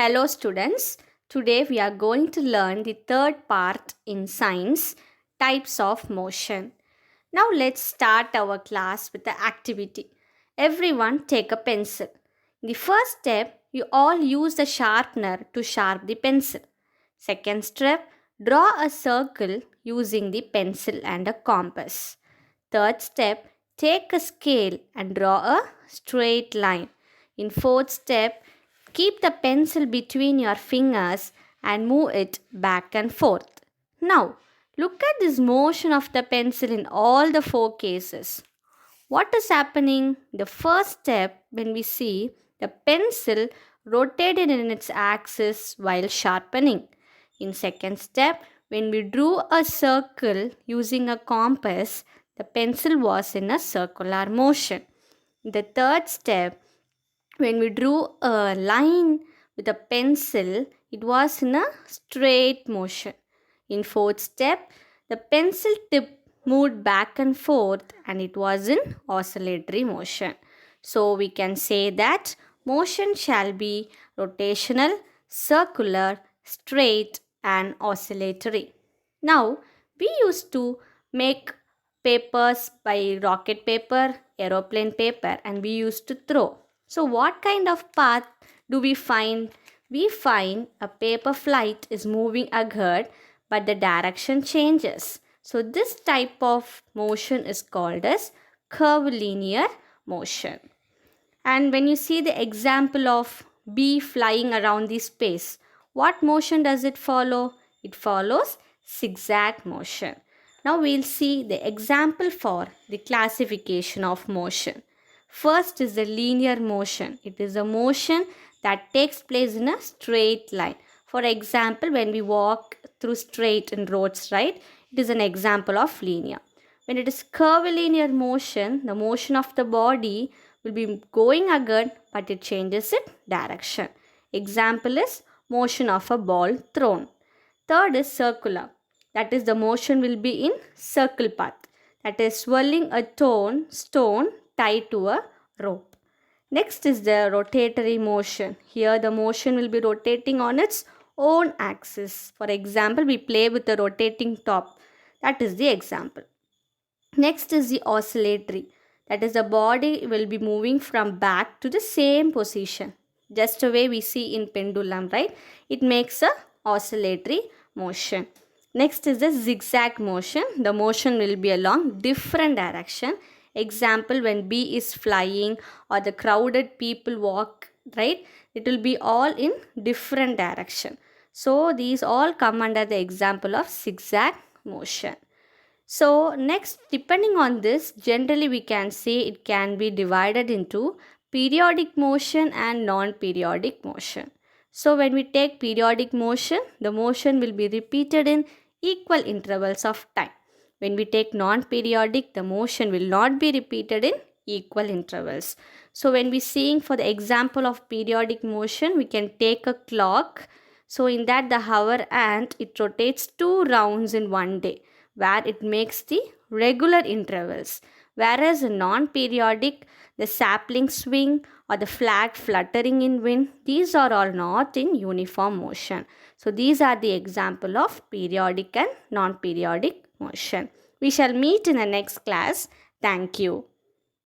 Hello, students. Today we are going to learn the third part in science, types of motion. Now let's start our class with the activity. Everyone take a pencil. In the first step, you all use the sharpener to sharpen the pencil. Second step, draw a circle using the pencil and a compass. Third step, take a scale and draw a straight line. In fourth step, keep the pencil between your fingers and move it back and forth. Now, look at this motion of the pencil in all the four cases. What is happening? The first step, when we see the pencil rotated in its axis while sharpening. In second step, when we drew a circle using a compass, the pencil was in a circular motion. In the third step, when we drew a line with a pencil, it was in a straight motion. In fourth step, the pencil tip moved back and forth and it was in oscillatory motion. So we can say that motion shall be rotational, circular, straight and oscillatory. Now we used to make papers by rocket paper, aeroplane paper and we used to throw. So what kind of path do we find? We find a paper flight is moving ahead but the direction changes. So this type of motion is called as curvilinear motion. And when you see the example of bee flying around the space, what motion does it follow? It follows zigzag motion. Now we'll see the example for the classification of motion. First is the linear motion. It is a motion that takes place in a straight line. For example, when we walk through straight in roads, right? It is an example of linear. When it is curvilinear motion, the motion of the body will be going ahead but it changes its direction. Example is motion of a ball thrown. Third is circular. That is the motion will be in circle path. That is swirling a stone tied to a rope. Next is the rotatory motion. Here the motion will be rotating on its own axis. For example, we play with the rotating top. That is the example. Next is the oscillatory. That is the body will be moving from back to the same position. Just the way we see in pendulum, right? It makes a oscillatory motion. Next is the zigzag motion. The motion will be along different direction. Example, when bee is flying or the crowded people walk, right? It will be all in different direction. So these all come under the example of zigzag motion. So next, depending on this, generally we can say it can be divided into periodic motion and non-periodic motion. So when we take periodic motion, the motion will be repeated in equal intervals of time. When we take non-periodic, the motion will not be repeated in equal intervals. So when we seeing for the example of periodic motion, we can take a clock. So in that the hour hand, it rotates 2 rounds in one day, where it makes the regular intervals. Whereas in non-periodic, the sapling swing or the flag fluttering in wind, these are all not in uniform motion. So these are the example of periodic and non-periodic motion. We shall meet in the next class. Thank you.